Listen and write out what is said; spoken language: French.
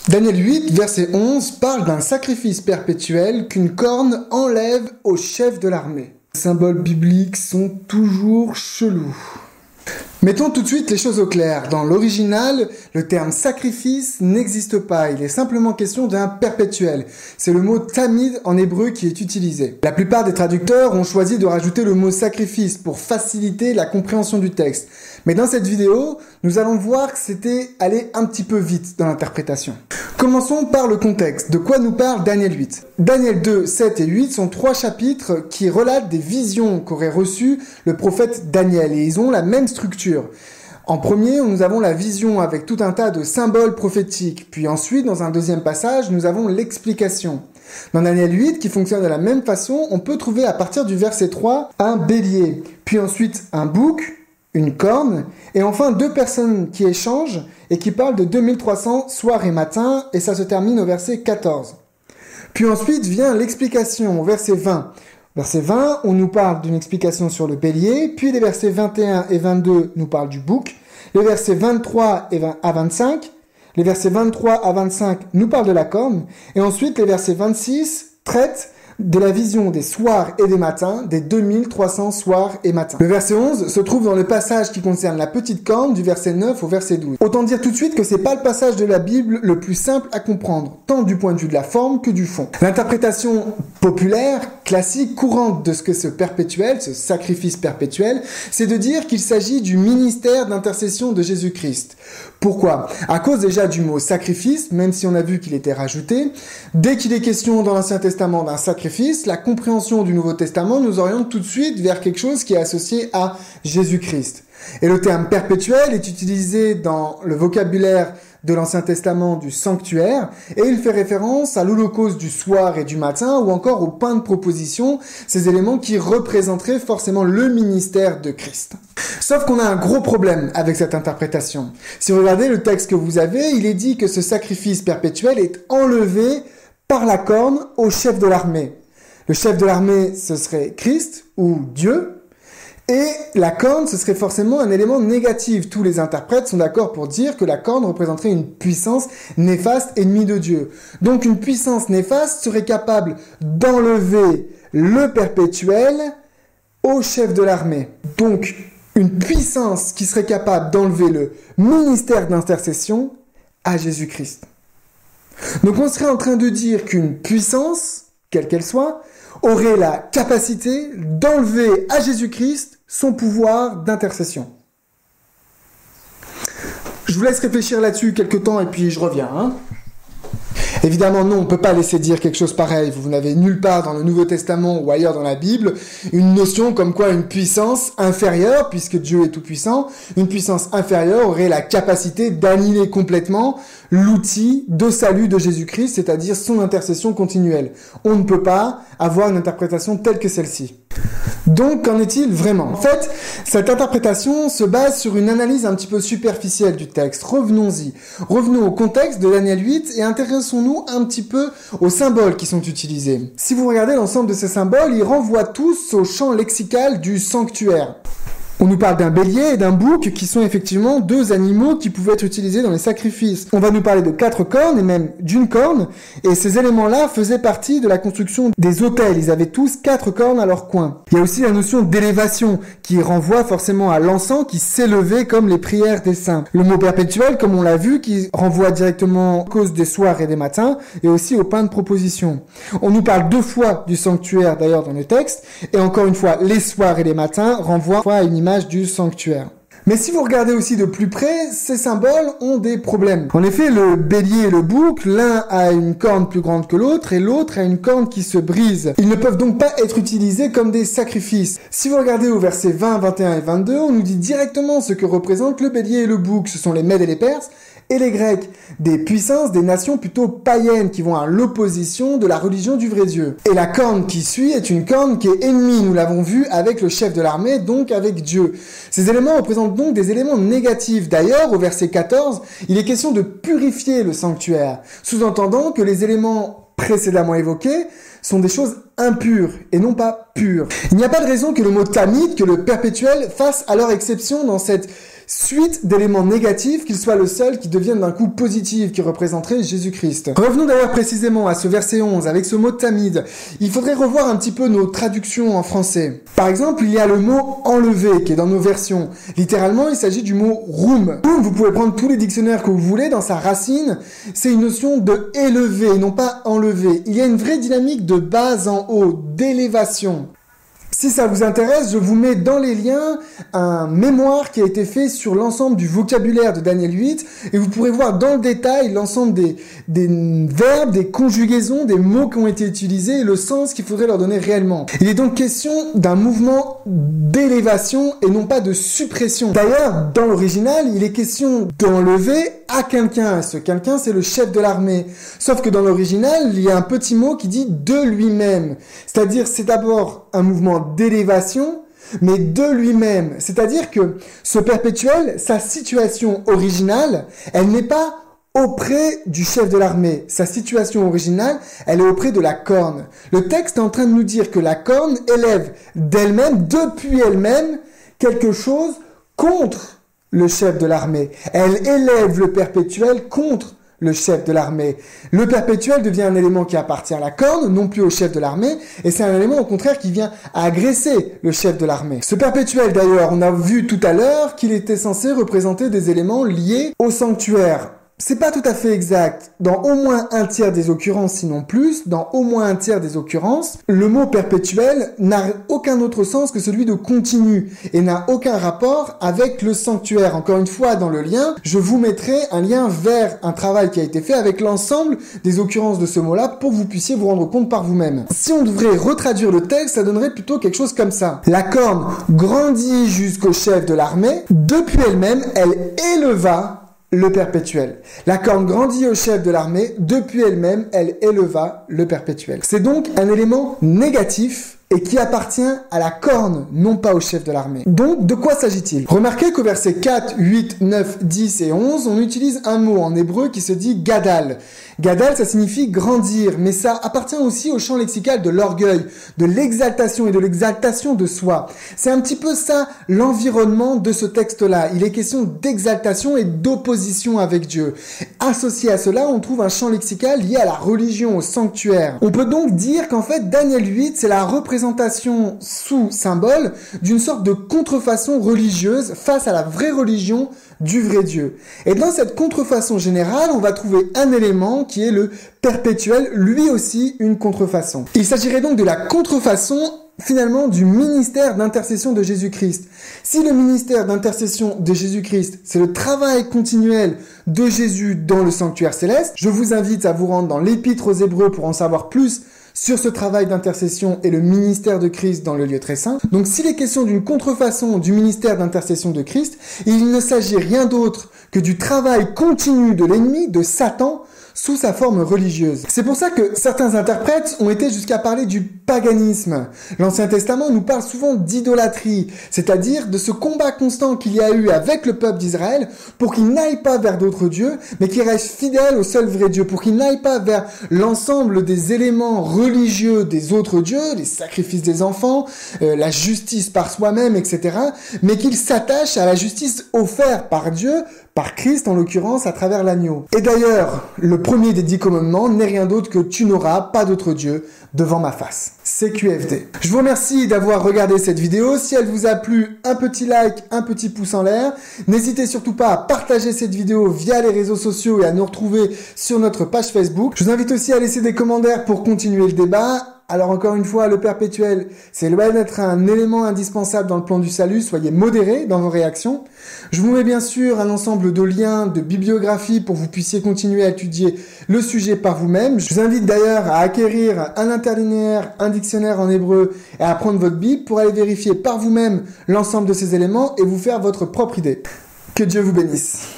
Daniel 8, verset 11, parle d'un sacrifice perpétuel qu'une corne enlève au chef de l'armée. Les symboles bibliques sont toujours chelous. Mettons tout de suite les choses au clair. Dans l'original, le terme sacrifice n'existe pas. Il est simplement question d'un perpétuel. C'est le mot tamid en hébreu qui est utilisé. La plupart des traducteurs ont choisi de rajouter le mot sacrifice pour faciliter la compréhension du texte. Mais dans cette vidéo, nous allons voir que c'était aller un petit peu vite dans l'interprétation. Commençons par le contexte. De quoi nous parle Daniel 8 ? Daniel 2, 7 et 8 sont 3 chapitres qui relatent des visions qu'aurait reçues le prophète Daniel et ils ont la même structure. En premier, nous avons la vision avec tout un tas de symboles prophétiques. Puis ensuite, dans un deuxième passage, nous avons l'explication. Dans Daniel 8, qui fonctionne de la même façon, on peut trouver à partir du verset 3 un bélier, puis ensuite un bouc, une corne, et enfin 2 personnes qui échangent et qui parlent de 2300 soir et matin, et ça se termine au verset 14. Puis ensuite vient l'explication au verset 20. Verset 20, on nous parle d'une explication sur le bélier, puis les versets 21 et 22 nous parlent du bouc, les versets 23 à 25, les versets 23 à 25 nous parlent de la corne, et ensuite les versets 26 traitent de la vision des soirs et des matins, des 2300 soirs et matins. Le verset 11 se trouve dans le passage qui concerne la petite corne du verset 9 au verset 12. Autant dire tout de suite que c'est pas le passage de la Bible le plus simple à comprendre, tant du point de vue de la forme que du fond. L'interprétation populaire, classique, courante de ce que ce perpétuel, ce sacrifice perpétuel, c'est de dire qu'il s'agit du ministère d'intercession de Jésus-Christ. Pourquoi ? À cause déjà du mot sacrifice, même si on a vu qu'il était rajouté, dès qu'il est question dans l'Ancien Testament d'un sacrifice, la compréhension du Nouveau Testament nous oriente tout de suite vers quelque chose qui est associé à Jésus-Christ. Et le terme perpétuel est utilisé dans le vocabulaire de l'Ancien Testament du sanctuaire, et il fait référence à l'holocauste du soir et du matin, ou encore au pain de proposition, ces éléments qui représenteraient forcément le ministère de Christ. Sauf qu'on a un gros problème avec cette interprétation. Si vous regardez le texte que vous avez, il est dit que ce sacrifice perpétuel est enlevé par la corne au chef de l'armée. Le chef de l'armée, ce serait Christ, ou Dieu, et la corne, ce serait forcément un élément négatif. Tous les interprètes sont d'accord pour dire que la corne représenterait une puissance néfaste ennemie de Dieu. Donc une puissance néfaste serait capable d'enlever le perpétuel au chef de l'armée. Donc une puissance qui serait capable d'enlever le ministère d'intercession à Jésus-Christ. Donc on serait en train de dire qu'une puissance, quelle qu'elle soit, aurait la capacité d'enlever à Jésus-Christ son pouvoir d'intercession. Je vous laisse réfléchir là-dessus quelques temps et puis je reviens. Évidemment, non, on ne peut pas laisser dire quelque chose pareil. Vous n'avez nulle part dans le Nouveau Testament ou ailleurs dans la Bible une notion comme quoi une puissance inférieure, puisque Dieu est tout-puissant, une puissance inférieure aurait la capacité d'annihiler complètement l'outil de salut de Jésus-Christ, c'est-à-dire son intercession continuelle. On ne peut pas avoir une interprétation telle que celle-ci. Donc, qu'en est-il vraiment ? En fait, cette interprétation se base sur une analyse un petit peu superficielle du texte. Revenons-y. Revenons au contexte de Daniel 8 et intéressons-nous un petit peu aux symboles qui sont utilisés. Si vous regardez l'ensemble de ces symboles, ils renvoient tous au champ lexical du sanctuaire. On nous parle d'un bélier et d'un bouc qui sont effectivement 2 animaux qui pouvaient être utilisés dans les sacrifices. On va nous parler de 4 cornes et même d'une corne, et ces éléments-là faisaient partie de la construction des autels. Ils avaient tous 4 cornes à leur coin. Il y a aussi la notion d'élévation qui renvoie forcément à l'encens qui s'élevait comme les prières des saints. Le mot perpétuel, comme on l'a vu, qui renvoie directement aux causes des soirs et des matins, et aussi au pain de proposition. On nous parle 2 fois du sanctuaire d'ailleurs dans le texte, et encore une fois, les soirs et les matins renvoient à une image du sanctuaire. Mais si vous regardez aussi de plus près, ces symboles ont des problèmes. En effet, le bélier et le bouc, l'un a une corne plus grande que l'autre et l'autre a une corne qui se brise. Ils ne peuvent donc pas être utilisés comme des sacrifices. Si vous regardez au verset 20, 21 et 22, on nous dit directement ce que représentent le bélier et le bouc. Ce sont les Mèdes et les Perses et les Grecs, des puissances, des nations plutôt païennes qui vont à l'opposition de la religion du vrai Dieu. Et la corne qui suit est une corne qui est ennemie, nous l'avons vu avec le chef de l'armée, donc avec Dieu. Ces éléments représentent donc des éléments négatifs. D'ailleurs, au verset 14, il est question de purifier le sanctuaire, sous-entendant que les éléments précédemment évoqués sont des choses impures et non pas pures. Il n'y a pas de raison que le mot tamid, que le perpétuel, fasse alors exception dans cette suite d'éléments négatifs, qu'il soit le seul qui devienne d'un coup positif, qui représenterait Jésus-Christ. Revenons d'ailleurs précisément à ce verset 11, avec ce mot tamid. Il faudrait revoir un petit peu nos traductions en français. Par exemple, il y a le mot enlever qui est dans nos versions. Littéralement, il s'agit du mot roum. Roum, vous pouvez prendre tous les dictionnaires que vous voulez, dans sa racine, c'est une notion de élever, non pas enlever. Il y a une vraie dynamique de bas en haut, d'élévation. Si ça vous intéresse, je vous mets dans les liens un mémoire qui a été fait sur l'ensemble du vocabulaire de Daniel 8 et vous pourrez voir dans le détail l'ensemble des verbes, des conjugaisons, des mots qui ont été utilisés et le sens qu'il faudrait leur donner réellement. Il est donc question d'un mouvement d'élévation et non pas de suppression. D'ailleurs, dans l'original, il est question d'enlever à quelqu'un. Ce quelqu'un, c'est le chef de l'armée. Sauf que dans l'original, il y a un petit mot qui dit de lui-même. C'est-à-dire, c'est d'abord un mouvement d'élévation, mais de lui-même. C'est-à-dire que ce perpétuel, sa situation originale, elle n'est pas auprès du chef de l'armée. Sa situation originale, elle est auprès de la corne. Le texte est en train de nous dire que la corne élève d'elle-même, depuis elle-même, quelque chose contre le chef de l'armée. Elle élève le perpétuel contre le chef de l'armée. Le perpétuel devient un élément qui appartient à la corne, non plus au chef de l'armée, et c'est un élément au contraire qui vient agresser le chef de l'armée. Ce perpétuel d'ailleurs, on a vu tout à l'heure qu'il était censé représenter des éléments liés au sanctuaire. C'est pas tout à fait exact. Dans au moins un tiers des occurrences, sinon plus, dans au moins un tiers des occurrences, le mot perpétuel n'a aucun autre sens que celui de continu et n'a aucun rapport avec le sanctuaire. Encore une fois, dans le lien, je vous mettrai un lien vers un travail qui a été fait avec l'ensemble des occurrences de ce mot-là pour que vous puissiez vous rendre compte par vous-même. Si on devrait retraduire le texte, ça donnerait plutôt quelque chose comme ça. La corne grandit jusqu'au chef de l'armée. Depuis elle-même, elle éleva le perpétuel. La corne grandit au chef de l'armée, depuis elle-même, elle éleva le perpétuel. C'est donc un élément négatif et qui appartient à la corne, non pas au chef de l'armée. Donc, de quoi s'agit-il? Remarquez qu'au verset 4, 8, 9, 10 et 11, on utilise un mot en hébreu qui se dit gadal. Gadal, ça signifie grandir, mais ça appartient aussi au champ lexical de l'orgueil, de l'exaltation et de l'exaltation de soi. C'est un petit peu ça l'environnement de ce texte-là. Il est question d'exaltation et d'opposition avec Dieu. Associé à cela, on trouve un champ lexical lié à la religion, au sanctuaire. On peut donc dire qu'en fait, Daniel 8, c'est la représentation sous symbole d'une sorte de contrefaçon religieuse face à la vraie religion du vrai Dieu. Et dans cette contrefaçon générale, on va trouver un élément qui est le perpétuel, lui aussi une contrefaçon. Il s'agirait donc de la contrefaçon finalement du ministère d'intercession de Jésus-Christ. Si le ministère d'intercession de Jésus-Christ, c'est le travail continuel de Jésus dans le sanctuaire céleste, je vous invite à vous rendre dans l'Épître aux Hébreux pour en savoir plus sur ce travail d'intercession et le ministère de Christ dans le lieu très saint. Donc s'il est question d'une contrefaçon du ministère d'intercession de Christ, il ne s'agit rien d'autre que du travail continu de l'ennemi, de Satan, sous sa forme religieuse. C'est pour ça que certains interprètes ont été jusqu'à parler du paganisme. L'Ancien Testament nous parle souvent d'idolâtrie, c'est-à-dire de ce combat constant qu'il y a eu avec le peuple d'Israël pour qu'il n'aille pas vers d'autres dieux, mais qu'il reste fidèle au seul vrai Dieu, pour qu'il n'aille pas vers l'ensemble des éléments religieux des autres dieux, les sacrifices des enfants, la justice par soi-même, etc., mais qu'il s'attache à la justice offerte par Dieu, par Christ en l'occurrence, à travers l'agneau. Et d'ailleurs, le premier des 10 commandements n'est rien d'autre que « Tu n'auras pas d'autre Dieu devant ma face ». CQFD. Je vous remercie d'avoir regardé cette vidéo. Si elle vous a plu, un petit like, un petit pouce en l'air. N'hésitez surtout pas à partager cette vidéo via les réseaux sociaux et à nous retrouver sur notre page Facebook. Je vous invite aussi à laisser des commentaires pour continuer le débat. Alors encore une fois, le perpétuel, c'est loin d'être un élément indispensable dans le plan du salut. Soyez modérés dans vos réactions. Je vous mets bien sûr un ensemble de liens, de bibliographies pour que vous puissiez continuer à étudier le sujet par vous-même. Je vous invite d'ailleurs à acquérir un interlinéaire, un dictionnaire en hébreu et à prendre votre Bible pour aller vérifier par vous-même l'ensemble de ces éléments et vous faire votre propre idée. Que Dieu vous bénisse.